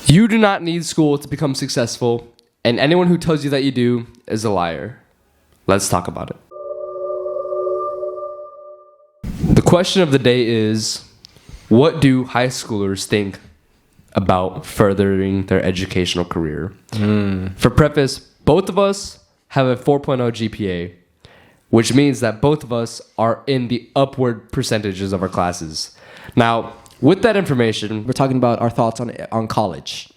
You do not need school to become successful, and anyone who tells you that you do is a liar. Let's talk about it. The question of the day is, what do high schoolers think about furthering their educational career? For preface, both of us have a 4.0 GPA, which means that both of us are in the upward percentages of our classes. Now, with that information, We're talking about our thoughts on college.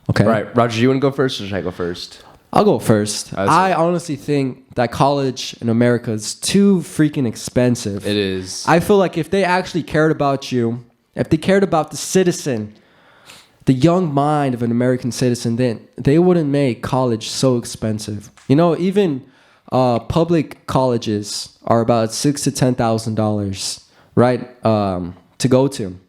Okay. right, Roger, you want to go first or should I go first? I'll go first. I honestly think that college in America is too freaking expensive. It is. I feel like if they actually cared about you, if they cared about the citizen, the young mind of an American citizen, then they wouldn't make college so expensive. You know, even public colleges are about $6,000 to $10,000, right, to go to.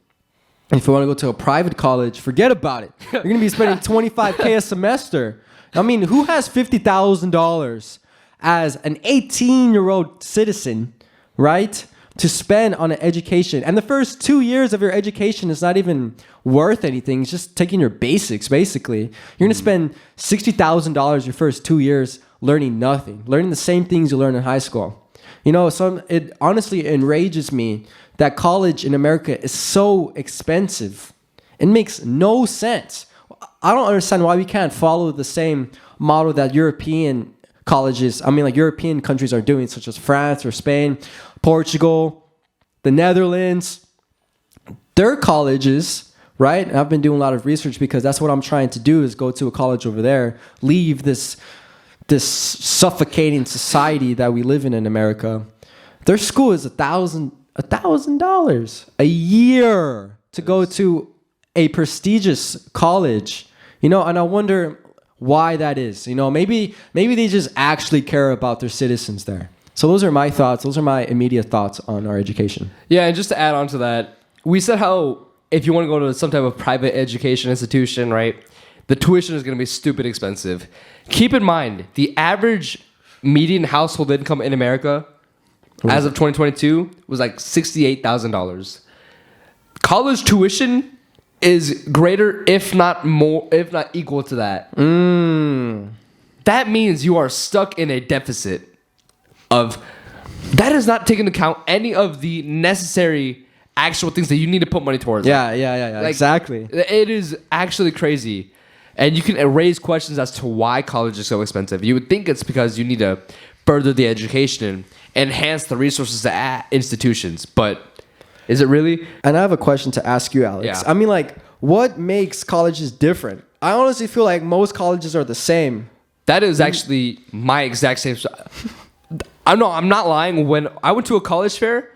If you want to go to a private college, forget about it. You're going to be spending $25K a semester. I mean, who has $50,000 as an 18-year-old citizen, right, to spend on an education? And the first 2 years of your education is not even worth anything. It's just taking your basics, basically. You're going to spend $60,000 your first 2 years learning nothing, learning the same things you learn in high school. You know, so it honestly enrages me that college in America is so expensive. It makes no sense. I don't understand why we can't follow the same model that European colleges, like European countries are doing, such as France or Spain, Portugal, the Netherlands. Their colleges, right? And I've been doing a lot of research because that's what I'm trying to do, is go to a college over there, leave this suffocating society that we live in America. Their school is $1,000 a year to go to a prestigious college, and I wonder why that is. Maybe they just actually care about their citizens there. So those are my thoughts. Those are my immediate thoughts on our education. Yeah, and just to add on to that, we said how if you want to go to some type of private education institution, right, the tuition is going to be stupid expensive. Keep in mind, the average median household income in America as of 2022 was like $68,000. College tuition is greater, if not equal to that. That means you are stuck in a deficit of... That is not taking into account any of the necessary actual things that you need to put money towards. Yeah, like, exactly. It is actually crazy. And you can raise questions as to why college is so expensive. You would think it's because you need to further the education and enhance the resources at institutions. But is it really? And I have a question to ask you, Alex. Yeah. What makes colleges different? I honestly feel like most colleges are the same. That is actually my exact same... I'm not lying. When I went to a college fair,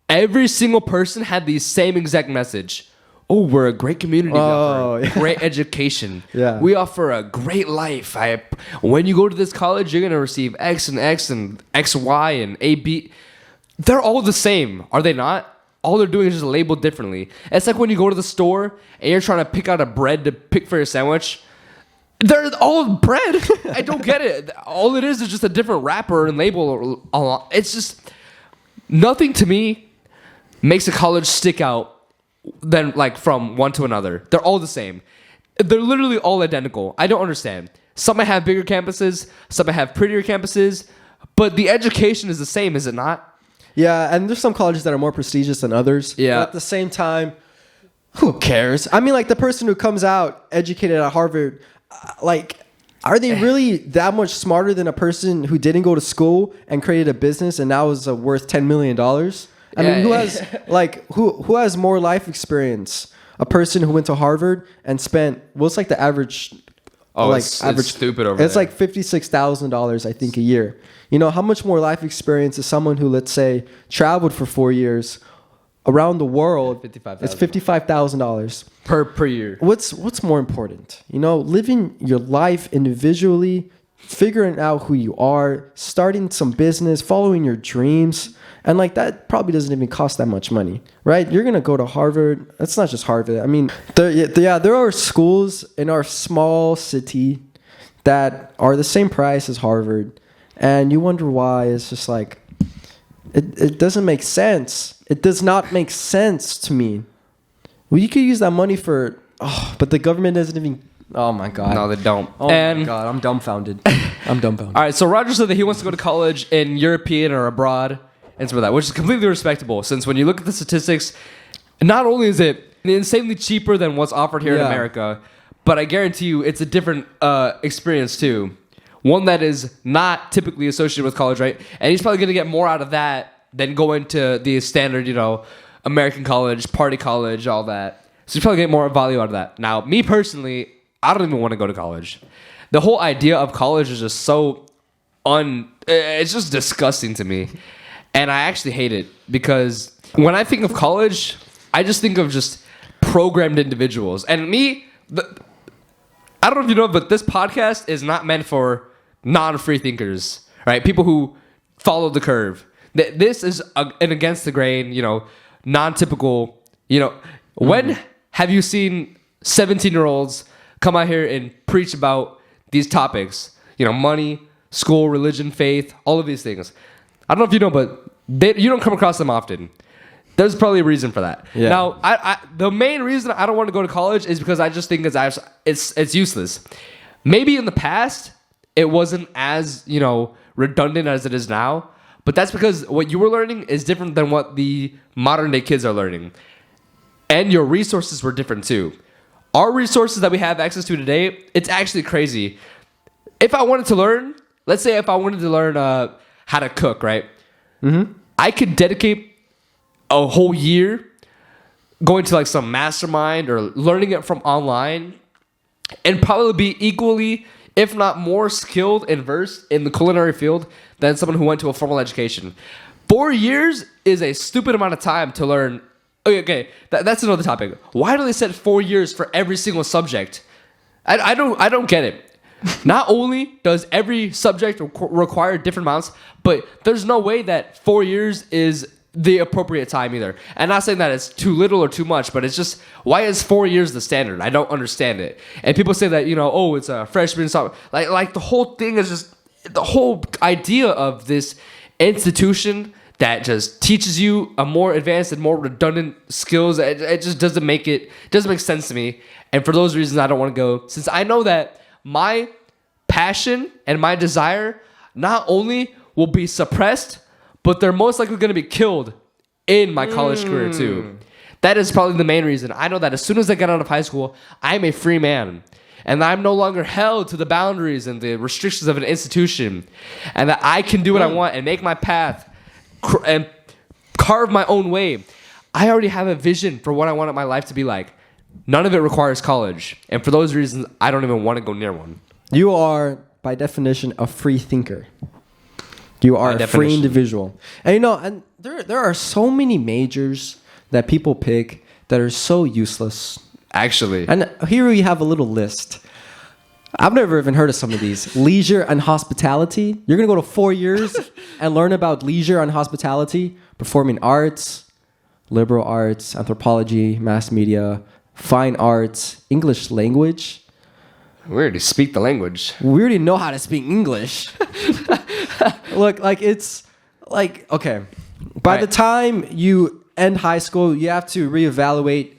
every single person had the same exact message. Oh, we're a great community. We offer great education. Yeah. We offer a great life. When you go to this college, you're going to receive X and X and X, Y and A, B. They're all the same, are they not? All they're doing is just labeled differently. It's like when you go to the store and you're trying to pick out a bread to pick for your sandwich. They're all bread. I don't get it. All it is just a different wrapper and label. It's just... Nothing to me makes a college stick out than from one to another. They're all the same. They're literally all identical. I don't understand. Some might have bigger campuses. Some might have prettier campuses. But the education is the same, is it not? Yeah, and there's some colleges that are more prestigious than others. Yeah. But at the same time, who cares? The person who comes out educated at Harvard, are they really that much smarter than a person who didn't go to school and created a business and now is worth $10 million? Who has more life experience? A person who went to Harvard and spent what's the average? It's stupid over there. It's like $56,000, I think, a year. How much more life experience is someone who, let's say, traveled for 4 years around the world? It's $55,000 per year. What's more important? Living your life individually, figuring out who you are, starting some business, following your dreams. And that probably doesn't even cost that much money, right? You're going to go to Harvard. It's not just Harvard. There are schools in our small city that are the same price as Harvard. And you wonder why. It's just it doesn't make sense. It does not make sense to me. Well, you could use that money for but the government doesn't even. Oh my god. No, they don't. Oh my god, I'm dumbfounded. I'm dumbfounded. All right, so Roger said that he wants to go to college in European or abroad and some of that, which is completely respectable. Since when you look at the statistics, not only is it insanely cheaper than what's offered here in America, but I guarantee you it's a different experience too. One that is not typically associated with college, right? And he's probably going to get more out of that than going to the standard, American college, party college, all that. So he's probably get more value out of that. Now, me personally, I don't even want to go to college. The whole idea of college is just so it's just disgusting to me. And I actually hate it because when I think of college, I just think of just programmed individuals. And me, I don't know if you know, but this podcast is not meant for non-free thinkers, right? People who follow the curve. This is an against the grain, non-typical, when have you seen 17-year-olds come out here and preach about these topics? Money, school, religion, faith, all of these things. I don't know if you know, but you don't come across them often. There's probably a reason for that. Yeah. Now, the main reason I don't want to go to college is because I just think it's useless. Maybe in the past, it wasn't as, redundant as it is now. But that's because what you were learning is different than what the modern day kids are learning. And your resources were different too. Our resources that we have access to today, it's actually crazy. If I wanted to learn, let's say if I wanted to learn how to cook, right? Mm-hmm. I could dedicate a whole year going to like some mastermind or learning it from online and probably be equally, if not more skilled and versed in the culinary field than someone who went to a formal education. 4 years is a stupid amount of time to learn. Okay, that's another topic. Why do they set 4 years for every single subject? I don't get it. Not only does every subject require different amounts, but there's no way that 4 years is the appropriate time either. And not saying that it's too little or too much, but it's just, why is 4 years the standard? I don't understand it. And people say that, it's a freshman, like the whole thing is just, the whole idea of this institution that just teaches you a more advanced and more redundant skills. It just doesn't make sense to me. And for those reasons, I don't want to go, since I know that my passion and my desire not only will be suppressed, but they're most likely going to be killed in my college career too. That is probably the main reason. I know that as soon as I get out of high school, I'm a free man. And I'm no longer held to the boundaries and the restrictions of an institution. And that I can do what I want and make my path and carve my own way. I already have a vision for what I want my life to be like. None of it requires college. And for those reasons, I don't even want to go near one. You are, by definition, a free thinker. You are a free individual. And and there are so many majors that people pick that are so useless. Actually. And here we have a little list. I've never even heard of some of these. Leisure and hospitality. You're going to go to 4 years and learn about leisure and hospitality, performing arts, liberal arts, anthropology, mass media, fine arts, English language. We already speak the language. We already know how to speak English. Look, it's okay. By the time you end high school, you have to reevaluate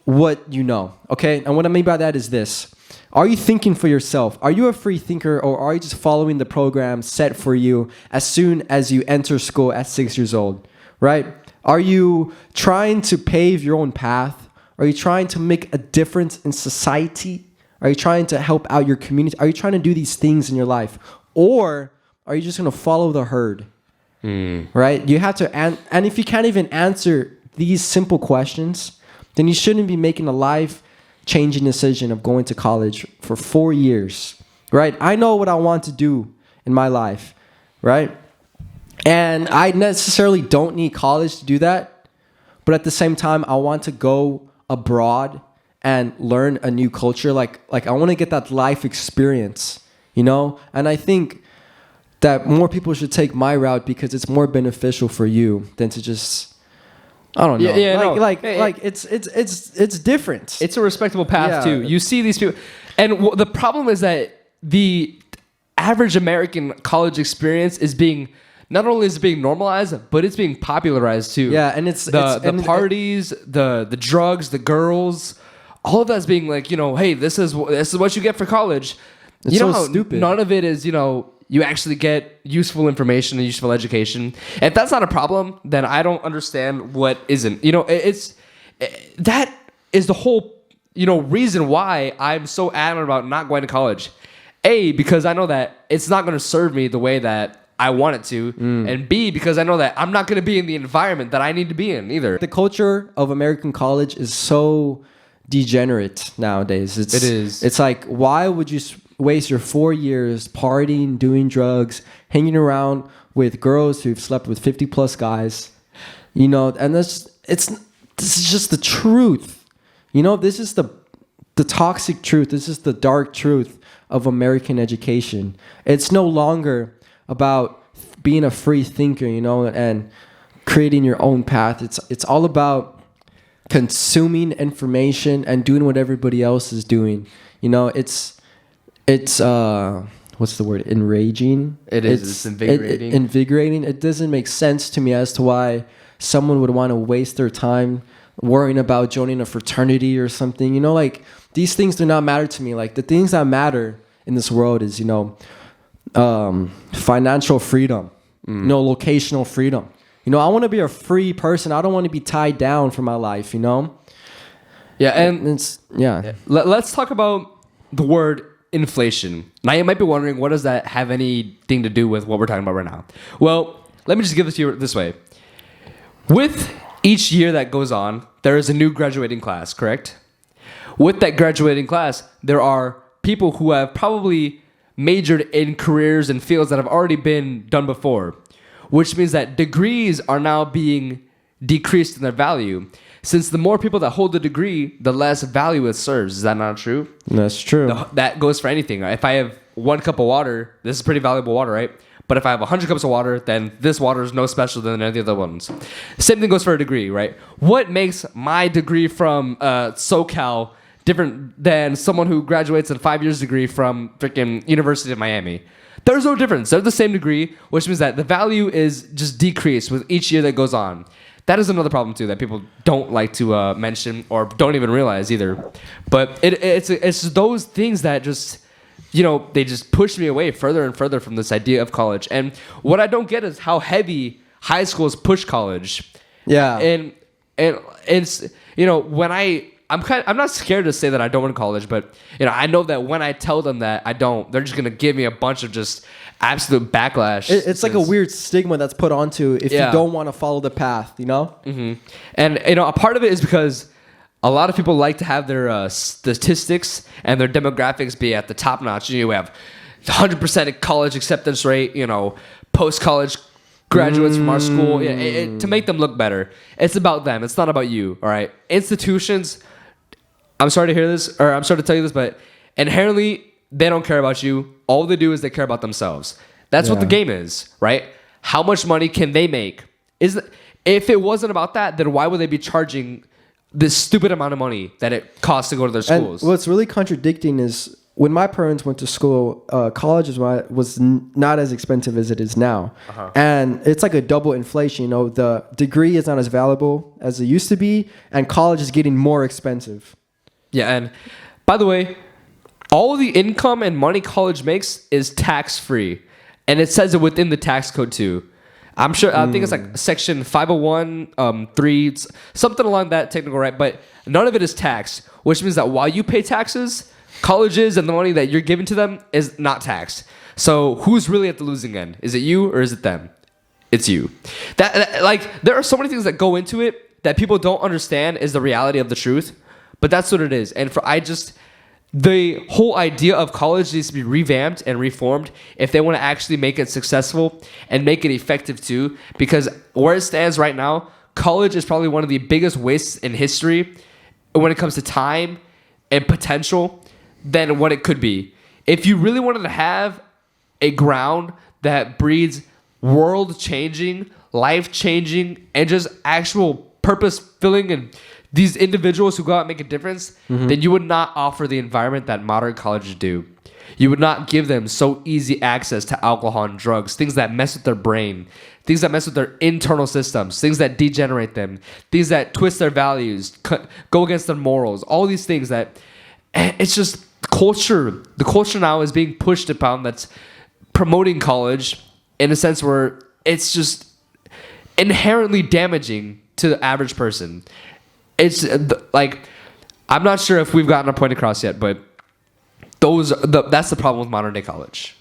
what you know, okay? And what I mean by that is this. Are you thinking for yourself? Are you a free thinker, or are you just following the program set for you as soon as you enter school at 6 years old, right? Are you trying to pave your own path? Are you trying to make a difference in society? Are you trying to help out your community? Are you trying to do these things in your life? Or are you just going to follow the herd, right? You have to, and if you can't even answer these simple questions, then you shouldn't be making a life-changing decision of going to college for 4 years, right? I know what I want to do in my life, right? And I necessarily don't need college to do that. But at the same time, I want to go abroad and learn a new culture. Like I want to get that life experience, And I think that more people should take my route because it's more beneficial for you than to just... I don't know. It's different. It's a respectable path too. You see these people, and the problem is that the average American college experience is being not only is it being normalized, but it's being popularized too. Yeah, and the parties, the drugs, the girls, all of that's being like, hey, this is what you get for college. It's you know so how stupid. none of it is, you actually get useful information and useful education. If that's not a problem, then I don't understand what isn't. That is the whole, reason why I'm so adamant about not going to college. A, because I know that it's not going to serve me the way that I want it to. And B, because I know that I'm not going to be in the environment that I need to be in either. The culture of American college is so degenerate nowadays. It is. It's like, why would you waste your 4 years partying, doing drugs, hanging around with girls who've slept with 50 plus guys? And this is just the truth. This is the toxic truth. This is the dark truth of American education. It's no longer about being a free thinker, and creating your own path. It's all about consuming information and doing what everybody else is doing. It's what's the word? Enraging. It's invigorating. Invigorating. It doesn't make sense to me as to why someone would want to waste their time worrying about joining a fraternity or something. Like, these things do not matter to me. Like, the things that matter in this world is, financial freedom, locational freedom. I want to be a free person. I don't want to be tied down for my life, Yeah, and it's, yeah. Let's talk about the word inflation. Now, you might be wondering, what does that have anything to do with what we're talking about right now? Well, let me just give this to you this way. With each year that goes on, there is a new graduating class, correct? With that graduating class, there are people who have probably majored in careers and fields that have already been done before, which means that degrees are now being decreased in their value. Since the more people that hold the degree, the less value it serves. Is that not true? That's true. That goes for anything. If I have 1 cup of water, this is pretty valuable water, right? But if I have 100 cups of water, then this water is no special than any of the other ones. Same thing goes for a degree, right? What makes my degree from SoCal different than someone who graduates in 5 years degree from freaking University of Miami? There's no difference. They're the same degree, which means that the value is just decreased with each year that goes on. That is another problem too that people don't like to mention or don't even realize either. But it's those things that just, they just push me away further and further from this idea of college. And what I don't get is how heavy high schools push college. Yeah. And it's, when I'm not scared to say that I don't want college, but I know that when I tell them that I don't, they're just gonna give me a bunch of just absolute backlash. It's like a weird stigma that's put onto if you don't want to follow the path, Mm-hmm. And a part of it is because a lot of people like to have their statistics and their demographics be at the top notch. We have 100% college acceptance rate. Post college graduates from our school to make them look better. It's about them. It's not about you. All right, institutions. I'm sorry to hear this, or I'm sorry to tell you this, but inherently, they don't care about you. All they do is they care about themselves. That's what the game is, right? How much money can they make? If it wasn't about that, then why would they be charging this stupid amount of money that it costs to go to their schools? And what's really contradicting is when my parents went to school, college was not as expensive as it is now. Uh-huh. And it's like a double inflation. The degree is not as valuable as it used to be, and college is getting more expensive. Yeah, and by the way, all the income and money college makes is tax-free. And it says it within the tax code too. I'm sure, I think it's like section 501, 3, something along that technical, right? But none of it is taxed, which means that while you pay taxes, colleges and the money that you're giving to them is not taxed. So who's really at the losing end? Is it you or is it them? It's you. There are so many things that go into it that people don't understand is the reality of the truth. But that's what it is. And the whole idea of college needs to be revamped and reformed if they want to actually make it successful and make it effective too. Because where it stands right now, college is probably one of the biggest wastes in history when it comes to time and potential than what it could be. If you really wanted to have a ground that breeds world-changing, life-changing, and just actual purpose-filling and these individuals who go out and make a difference, then you would not offer the environment that modern colleges do. You would not give them so easy access to alcohol and drugs, things that mess with their brain, things that mess with their internal systems, things that degenerate them, things that twist their values, go against their morals, all these things that it's just culture. The culture now is being pushed upon that's promoting college in a sense where it's just inherently damaging to the average person. It's like, I'm not sure if we've gotten a point across yet, but that's the problem with modern day college.